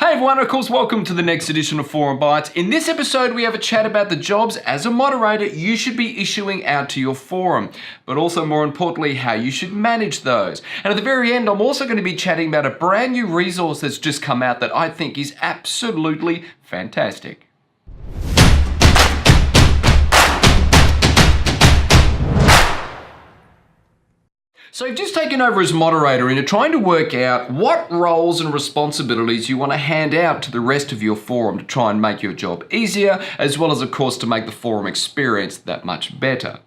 Hey everyone, of course, welcome to the next edition of Forum Bites. In this episode, we have a chat about the jobs as a moderator you should be issuing out to your forum, but also more importantly, how you should manage those. And at the very end, I'm also going to be chatting about a brand new resource that's just come out that I think is absolutely fantastic. So you've just taken over as moderator and you're trying to work out what roles and responsibilities you want to hand out to the rest of your forum to try and make your job easier, as well as, of course, to make the forum experience that much better.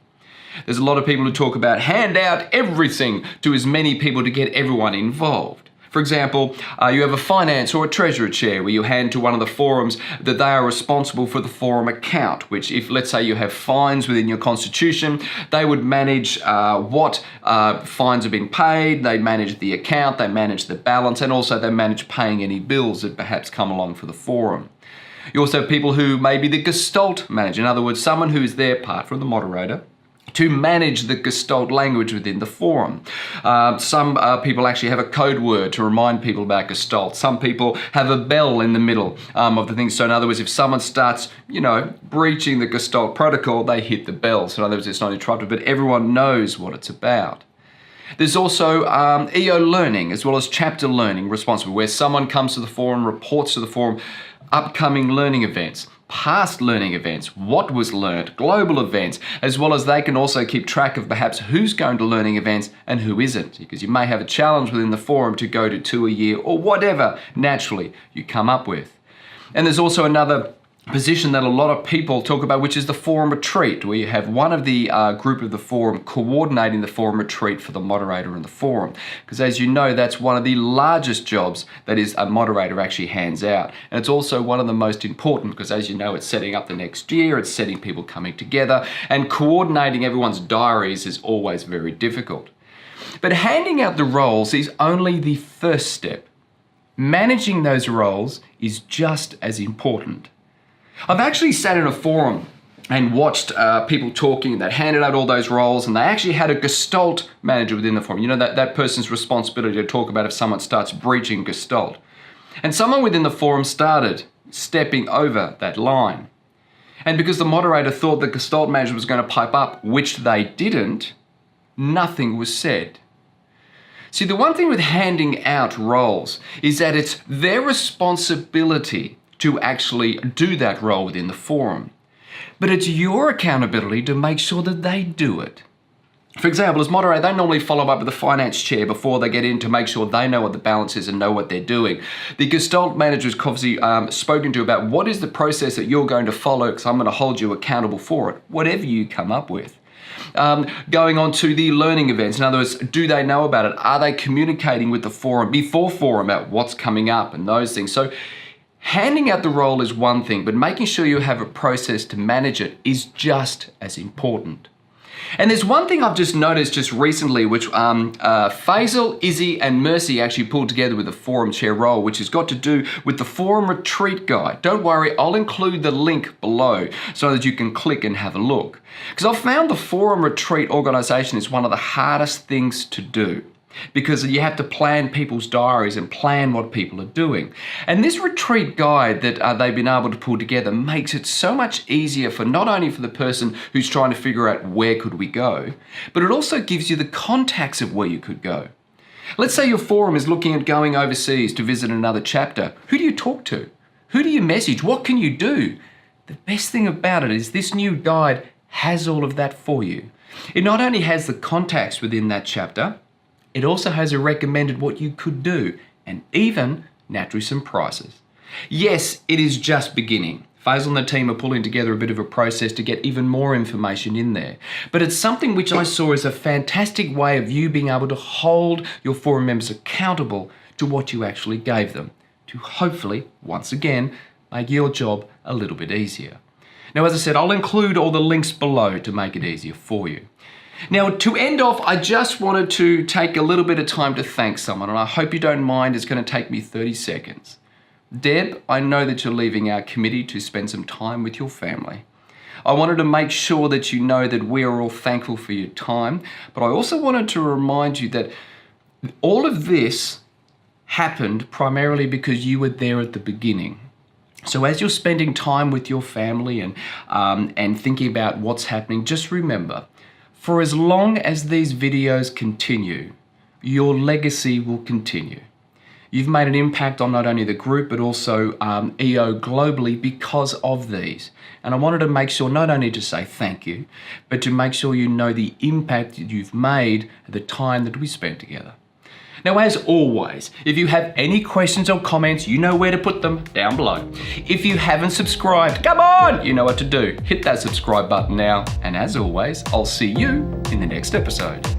There's a lot of people who talk about hand out everything to as many people to get everyone involved. For example, you have a finance or a treasurer chair where you hand to one of the forums that they are responsible for the forum account, which if, let's say, you have fines within your constitution, they would manage what fines are being paid, they manage the account, they manage the balance, and also they manage paying any bills that perhaps come along for the forum. You also have people who may be the gestalt manager, in other words, someone who is there apart from the moderator, to manage the gestalt language within the forum. Some people actually have a code word to remind people about gestalt. Some people have a bell in the middle of the thing. So in other words, if someone starts, breaching the gestalt protocol, they hit the bell. So in other words, it's not interrupted, but everyone knows what it's about. There's also EO learning as well as chapter learning responsible, where someone comes to the forum, reports to the forum upcoming learning events, past learning events, what was learned, global events, as well as they can also keep track of perhaps who's going to learning events and who isn't, because you may have a challenge within the forum to go to 2 a year or whatever naturally you come up with. And there's also another position that a lot of people talk about, which is the forum retreat, where you have one of the group of the forum coordinating the forum retreat for the moderator in the forum. Because as you know, that's one of the largest jobs that is a moderator actually hands out. And it's also one of the most important because, as you know, it's setting up the next year, it's setting people coming together, and coordinating everyone's diaries is always very difficult. But handing out the roles is only the first step. Managing those roles is just as important. I've actually sat in a forum and watched people talking that handed out all those roles, and they actually had a gestalt manager within the forum. That person's responsibility to talk about if someone starts breaching gestalt. And someone within the forum started stepping over that line. And because the moderator thought the gestalt manager was going to pipe up, which they didn't, nothing was said. See, the one thing with handing out roles is that it's their responsibility to actually do that role within the forum. But it's your accountability to make sure that they do it. For example, as moderator, they normally follow up with the finance chair before they get in to make sure they know what the balance is and know what they're doing. The gestalt manager is obviously spoken to about what is the process that you're going to follow, because I'm going to hold you accountable for it, whatever you come up with. Going on to the learning events. In other words, do they know about it? Are they communicating with the forum before forum about what's coming up and those things? So handing out the role is one thing, but making sure you have a process to manage it is just as important. And there's one thing I've just noticed just recently, which Faisal, Izzy and Mercy actually pulled together with the forum chair role, which has got to do with the forum retreat guide. Don't worry, I'll include the link below so that you can click and have a look. Because I've found the forum retreat organisation is one of the hardest things to do, because you have to plan people's diaries and plan what people are doing. And this retreat guide that they've been able to pull together makes it so much easier for not only for the person who's trying to figure out where could we go, but it also gives you the contacts of where you could go. Let's say your forum is looking at going overseas to visit another chapter. Who do you talk to? Who do you message? What can you do? The best thing about it is this new guide has all of that for you. It not only has the contacts within that chapter, it also has a recommended what you could do, and even naturally some prices. Yes, it is just beginning. Faisal and the team are pulling together a bit of a process to get even more information in there. But it's something which I saw as a fantastic way of you being able to hold your forum members accountable to what you actually gave them, to hopefully, once again, make your job a little bit easier. Now, as I said, I'll include all the links below to make it easier for you. Now, to end off, I just wanted to take a little bit of time to thank someone, and I hope you don't mind. It's going to take me 30 seconds. Deb, I know that you're leaving our committee to spend some time with your family. I wanted to make sure that you know that we are all thankful for your time, but I also wanted to remind you that all of this happened primarily because you were there at the beginning. So as you're spending time with your family and thinking about what's happening, just remember, for as long as these videos continue, your legacy will continue. You've made an impact on not only the group, but also EO globally because of these. And I wanted to make sure not only to say thank you, but to make sure you know the impact that you've made at the time that we spent together. Now, as always, if you have any questions or comments, you know where to put them down below. If you haven't subscribed, come on, you know what to do. Hit that subscribe button now. And as always, I'll see you in the next episode.